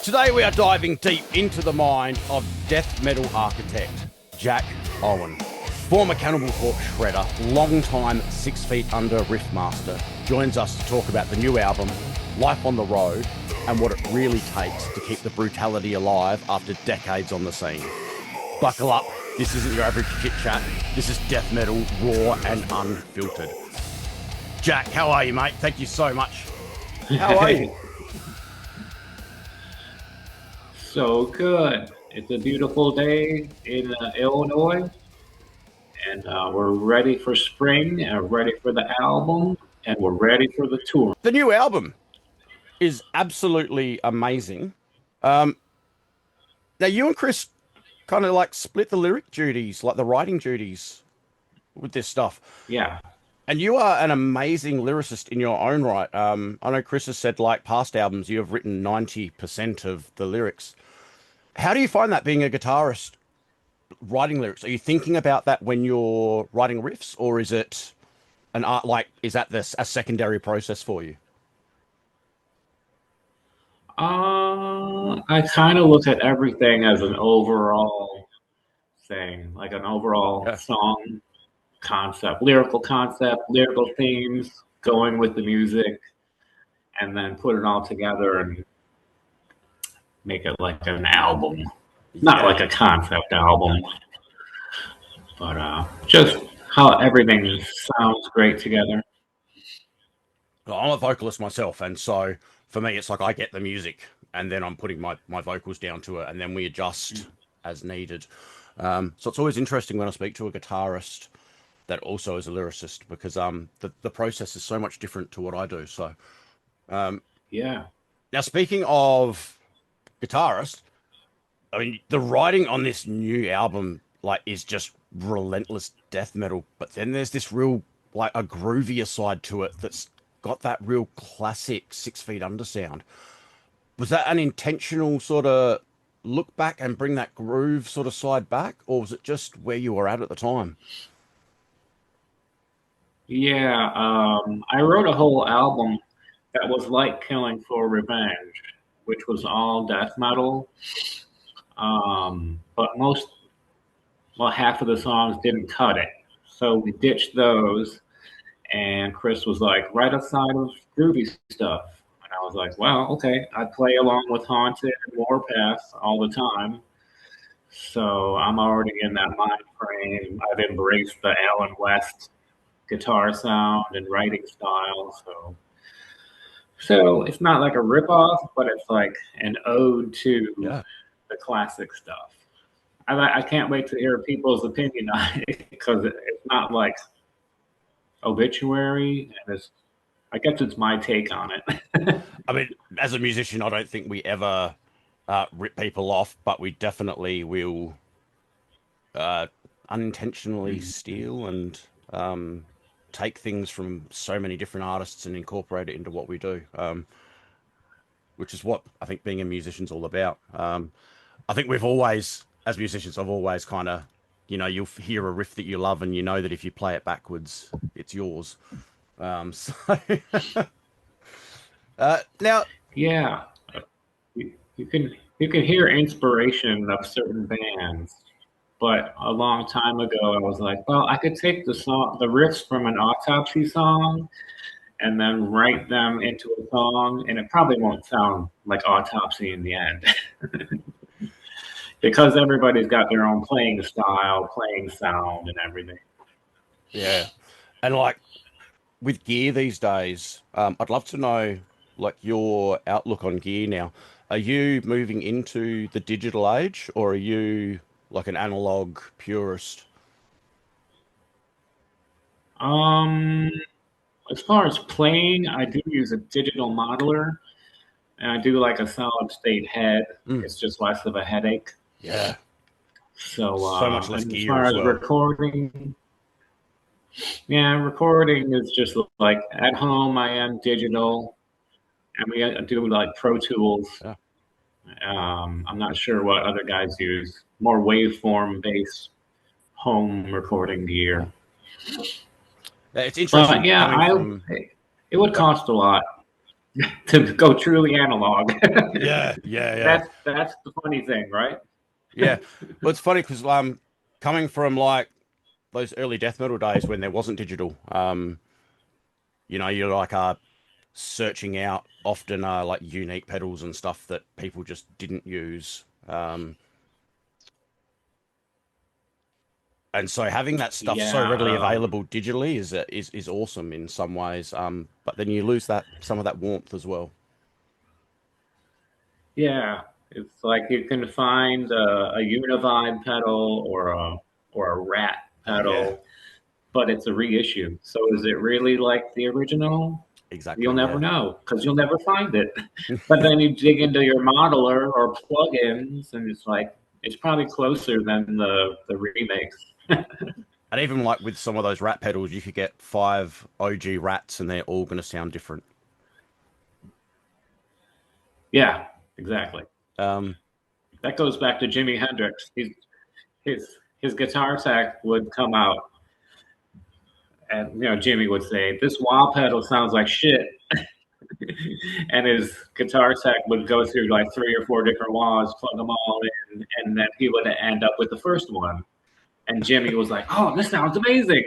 Today we are diving deep into the mind of death metal architect Jack Owen, former Cannibal Corpse shredder, long-time 6 Feet Under riff master, joins us to talk about the new album, life on the road, and what it really takes to keep the brutality alive after decades on the scene. Buckle up, this isn't your average chit-chat, this is death metal, raw and unfiltered. Jack, how are you, mate? Thank you so much. How are you? So good. It's a beautiful day in Illinois, and we're ready for spring, and ready for the album, and we're ready for the tour. The new album is absolutely amazing. Now, you and Chris kind of like split the lyric duties, like the writing duties with this stuff. Yeah. And you are an amazing lyricist in your own right. I know Chris has said, like past albums, you have written 90% of the lyrics. How do you find that being a guitarist writing lyrics? Are you thinking about that when you're writing riffs, or is it an art, like, is that this a secondary process for you? I kind of look at everything as an overall thing, like an overall Yeah. song concept, lyrical themes, going with the music, and then put it all together and make it like an album. Not like a concept album, but just how everything sounds great together. Well, I'm a vocalist myself, and so for me, it's like I get the music, and then I'm putting my vocals down to it, and then we adjust as needed. So it's always interesting when I speak to a guitarist that also is a lyricist, because the process is so much different to what I do. So Yeah. now, speaking of guitarist, I mean, the writing on this new album like is just relentless death metal, but then there's this real like a groovier side to it that's got that real classic 6 Feet Under sound. Was that an intentional sort of look back and bring that groove sort of side back, or was it just where you were at the time? Yeah. I wrote a whole album that was like Killing for Revenge, which was all death metal. But half of the songs didn't cut it. So we ditched those, and Chris was like, write a side of groovy stuff. And I was like, well, okay. I play along with Haunted and Warpath all the time. So I'm already in that mind frame. I've embraced the Alan West guitar sound and writing style. So it's not like a ripoff, but it's like an ode to Yeah. the classic stuff. I can't wait to hear people's opinion on it because it's not like obituary, and I guess it's my take on it. I mean, as a musician, I don't think we ever rip people off, but we definitely will unintentionally steal and take things from so many different artists and incorporate it into what we do, which is what I think being a musician's all about. I think we've always, as musicians, I've always kind of, you'll hear a riff that you love and you know that if you play it backwards, it's yours. So now, Yeah, you can hear inspiration of certain bands, but a long time ago I was like, well, I could take the riffs from an Autopsy song and then write them into a song, and it probably won't sound like Autopsy in the end. Because everybody's got their own playing style, playing sound, and everything. yeah, and like with gear these days, I'd love to know like your outlook on gear now. Are you moving into the digital age, or are you like an analog purist? Um, as far as playing, I do use a digital modeler, and I do like a solid state head. Mm, It's just less of a headache. yeah, So, so much less and as gear far as as well. recording, yeah, recording is just like at home. I am digital, and we do like Pro Tools. Yeah, I'm not sure what other guys use. More waveform based home recording yeah. gear. It's But interesting yeah, coming from. it would cost a lot. to go truly analog. Yeah. That's the funny thing, right? Yeah. Well, it's funny because coming from like those early death metal days when there wasn't digital, you're like searching out often like unique pedals and stuff that people just didn't use. And so having that stuff so Yeah, readily available digitally is awesome in some ways. But then you lose that some of that warmth as well. yeah. It's like you can find a Univibe pedal or a Rat Oh yeah, pedal, but it's a reissue. So is it really like the original? You'll exactly. never Yeah. know because you'll never find it. But then you dig into your modeler or plugins, and it's like it's probably closer than the remakes. And even like with some of those rat pedals, you could get 5 OG rats, and they're all going to sound different. Yeah, exactly. Um, That goes back to Jimi Hendrix. His guitar tech would come out, and Jimmy would say, "This wah pedal sounds like shit," and his guitar tech would go through like 3 or 4 different wahs, plug them all in, and then he would end up with the first one. And Jimmy was like, "Oh, this sounds amazing."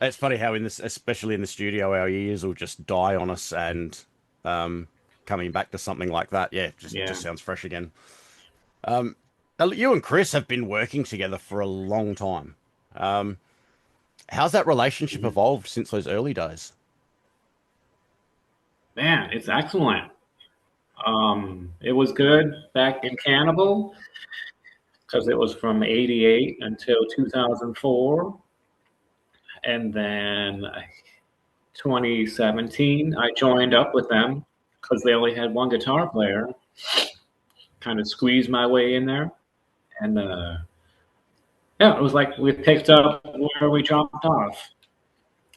it's funny how in this, especially in the studio, our ears will just die on us, and um, coming back to something like that, yeah, just Yeah. sounds fresh again. Now, you and Chris have been working together for a long time. Um, how's that relationship Mhm. evolved since those early days? Man, it's excellent. It was good back in Cannibal because it was from '88 until 2004, and then 2017 I joined up with them because they only had one guitar player. Kind of squeezed my way in there, and yeah, it was like we picked up where we dropped off.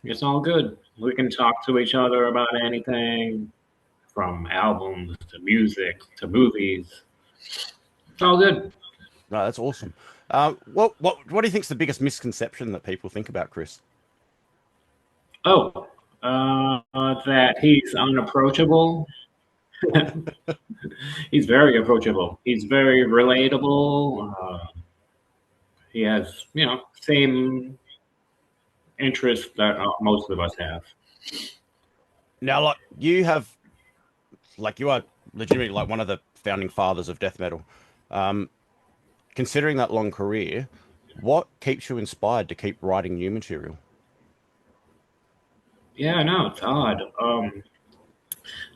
It's all good. We can talk to each other about anything from albums to music to movies. It's all good. No, that's awesome. What do you think's the biggest misconception that people think about Chris? Oh, that he's unapproachable. He's very approachable. He's very relatable. He has, same interests that most of us have. Now, you are legitimately like one of the founding fathers of death metal. Um, considering that long career, what keeps you inspired to keep writing new material? Yeah, no, it's odd.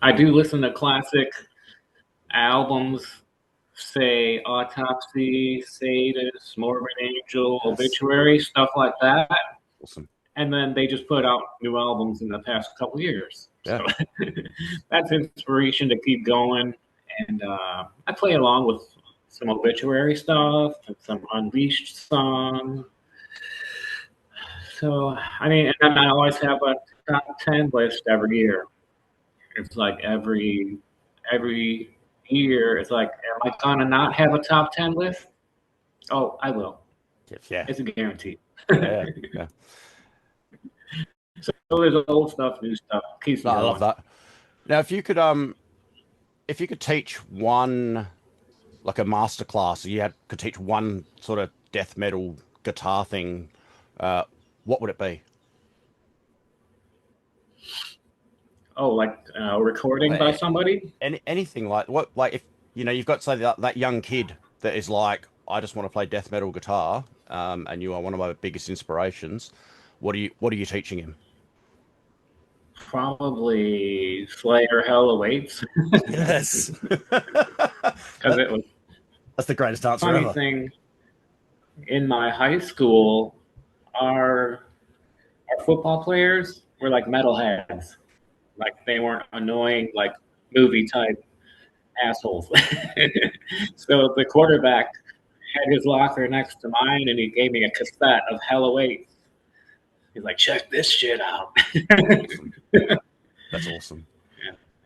I do listen to classic albums, say Autopsy, Sadist, Morbid Angel, Yes, Obituary, stuff like that. awesome. And then they just put out new albums in the past couple years. So Yeah. that's inspiration to keep going. And I play along with some Obituary stuff and some Unleashed songs. So, I mean, and then I always have a top 10 list every year. It's like every year, it's like, am I gonna not have a top 10 list? Oh, I will. Yeah. It's a guarantee. Yeah. Yeah. So there's old stuff, new stuff, keeps No, me I love going. that. Now, if you could teach one like a master class, could teach one sort of death metal guitar thing, uh, what would it be? Oh, like a recording by Like, somebody? anything like what, like if you've got say that young kid that is like, I just want to play death metal guitar, and you are one of my biggest inspirations. What are you teaching him? Probably Slayer Hell Awaits. Yes. Because it was That's the greatest answer funny ever. thing in my high school, our our football players were like metalheads. Like they weren't annoying like movie type assholes. So the quarterback had his locker next to mine, and he gave me a cassette of Hell Awaits. He's like, check this shit out. Awesome. That's awesome.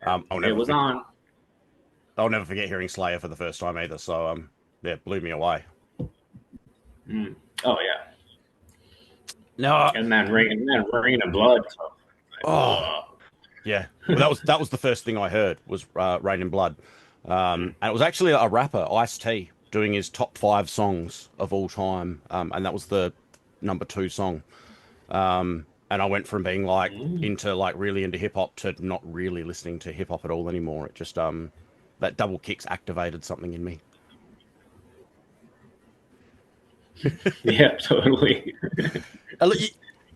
And I'll it never was forget. on. I'll never forget hearing Slayer for the first time either. So yeah, blew me away. Mm. Oh yeah, Now, and then rain of blood. Oh, ugh. yeah. Well, that was the first thing I heard was Rain in Blood. And it was actually a rapper, Ice-T, doing his top 5 songs of all time. And that was the number 2 song. And I went from being like Mm. into like really into hip hop to not really listening to hip hop at all anymore. It just that double kicks activated something in me. Yeah, totally. Uh, look, y-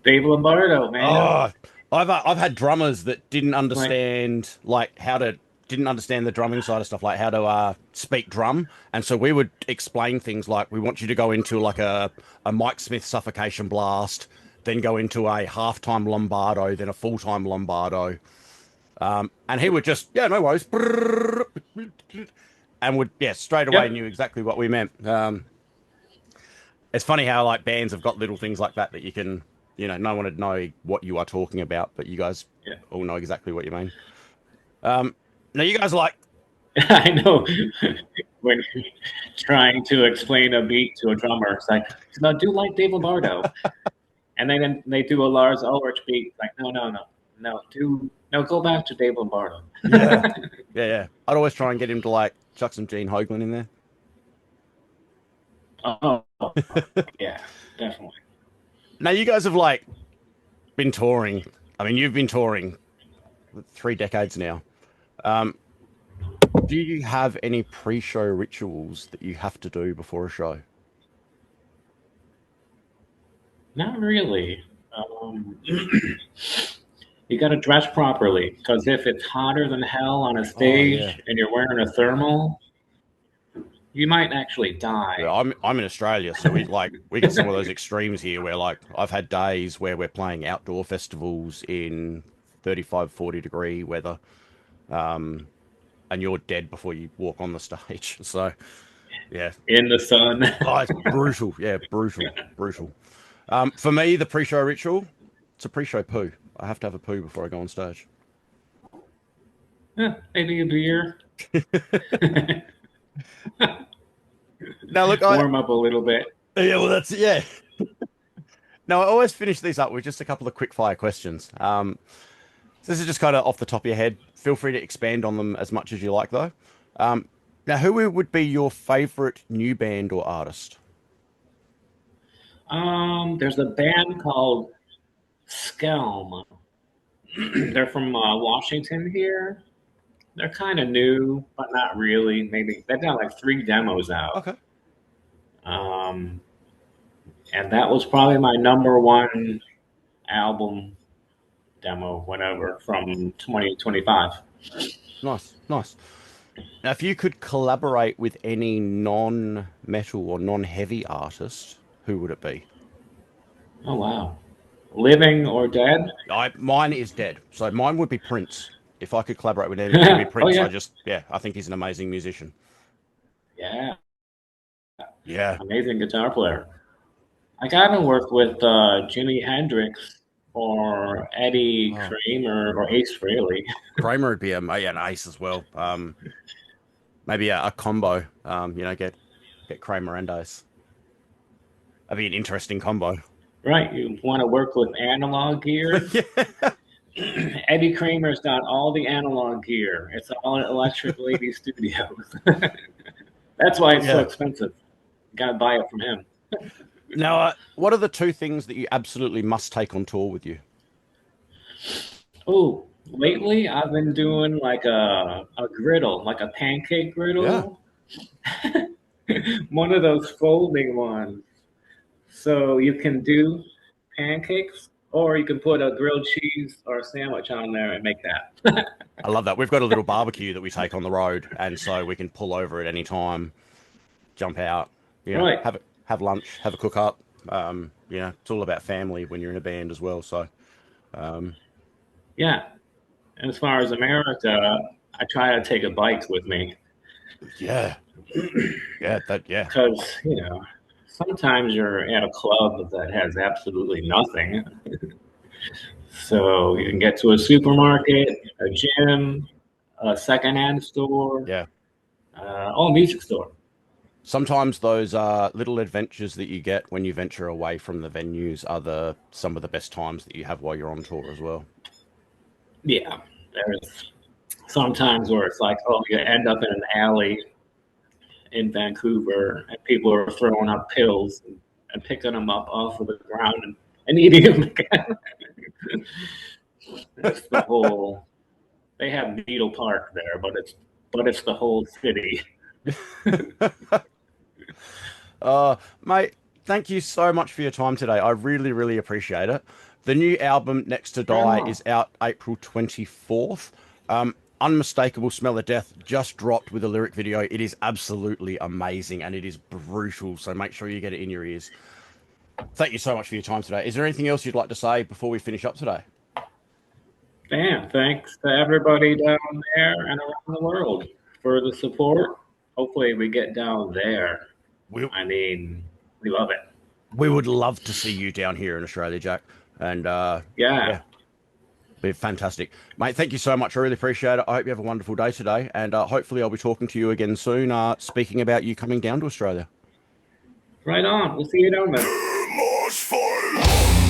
Dave Lombardo, man. Oh, I've had drummers that didn't Like, understand like how to didn't understand the drumming side of stuff, like how to speak drum, and so we would explain things like we want you to go into like a Mike Smith suffocation blast, then go into a halftime lombardo, then a full time lombardo, and he would just yeah no worries, and would yeah straight away yep. knew exactly what we meant. It's funny how like bands have got little things like that that you can, no one would know what you are talking about, but you guys Yeah. all know exactly what you mean. Um, Now you guys are like, I know. When you're trying to explain a beat to a drummer, it's like, no, do like Dave Lombardo. And then they do a Lars Ulrich beat. Like, no, no, no. No, go back to Dave Lombardo. yeah, yeah. I'd always try and get him to like chuck some Gene Hoglan in there. Oh, yeah, definitely. Now you guys have like been touring. I mean, you've been touring 3 decades now. Um, do you have any pre-show rituals that you have to do before a show? Not really. You got to dress properly because if it's hotter than hell on a Oh yeah. stage and you're wearing a thermal, you might actually Yeah, die. I'm in Australia, so we get some of those extremes here where like I've had days where we're playing outdoor festivals in 35, 40 degree weather, um, and you're dead before you walk on the stage. So yeah. In the sun. Oh, it's brutal. Yeah, brutal, brutal. For me, the pre-show ritual, it's a pre-show poo. I have to have a poo before I go on stage. Maybe a beer. Now, look, Warm up a little bit. yeah, well, that's yeah. Now, I always finish these up with just a couple of quick fire questions. So this is just kind of off the top of your head. Feel free to expand on them as much as you like, though. Now, who would be your favorite new band or artist? There's a band called Skelm. They're from Washington here. They're kind of new, but not really. Maybe they've got like 3 demos out. Okay. Um, and that was probably my number one album demo, whatever, from 2025. Nice, nice. Now, if you could collaborate with any non-metal or non-heavy artist, who would it be? Oh, wow. Living or dead? Mine is dead, so mine would be Prince. If I could collaborate with anyone, it'd be Oh, Prince. yeah. Yeah, I think he's an amazing musician. Yeah. Yeah. Amazing guitar player. I got to work with Jimi Hendrix or Eddie Oh, Kramer or Ace Frehley. Kramer would be yeah, an ace as well. Maybe a combo. Get Kramer and ace. That'd be an interesting combo. Right. You want to work with analog gear? Yeah. Eddie Kramer's got all the analog gear. It's all at Electric Lady Studios. That's why it's so Yeah. expensive. You got to buy it from him. Now, what are the 2 things that you absolutely must take on tour with you? Oh, lately I've been doing like a griddle, like a pancake Yeah. griddle. One of those folding ones. So you can do pancakes or you can put a grilled cheese or a sandwich on there and make that. I love that. We've got a little barbecue that we take on the road, and so we can pull over at any time, jump out, Right. have lunch, have a cook up. It's all about family when you're in a band as well. So, um, Yeah. And as far as America, I try to take a bike with me yeah, yeah, because, sometimes you're at a club that has absolutely nothing. So you can get to a supermarket, a gym, a secondhand store, yeah. a music store. Sometimes those little adventures that you get when you venture away from the venues are some of the best times that you have while you're on tour as well. Yeah, there's sometimes where it's like, oh, you end up in an alley in Vancouver, and people are throwing up pills and picking them up off of the ground and eating them again. It's the whole. They have Needle Park there, but it's the whole city. Mate, thank you so much for your time today. I really, really appreciate it. The new album, Next to Right Die, on. is out April 24th. Unmistakable Smell of Death just dropped with a lyric video. It is absolutely amazing and it is brutal. So make sure you get it in your ears. Thank you so much for your time today. Is there anything else you'd like to say before we finish up today? Man, thanks to everybody down there and around the world for the support. Hopefully, we get down there. We, I mean, we love it. we would love to see you down here in Australia, Jack. And Yeah. yeah, be fantastic. Mate, thank you so much. I really appreciate it. I hope you have a wonderful day today. And hopefully, I'll be talking to you again soon, speaking about you coming down to Australia. Right on. We'll see you down there. Lost fight.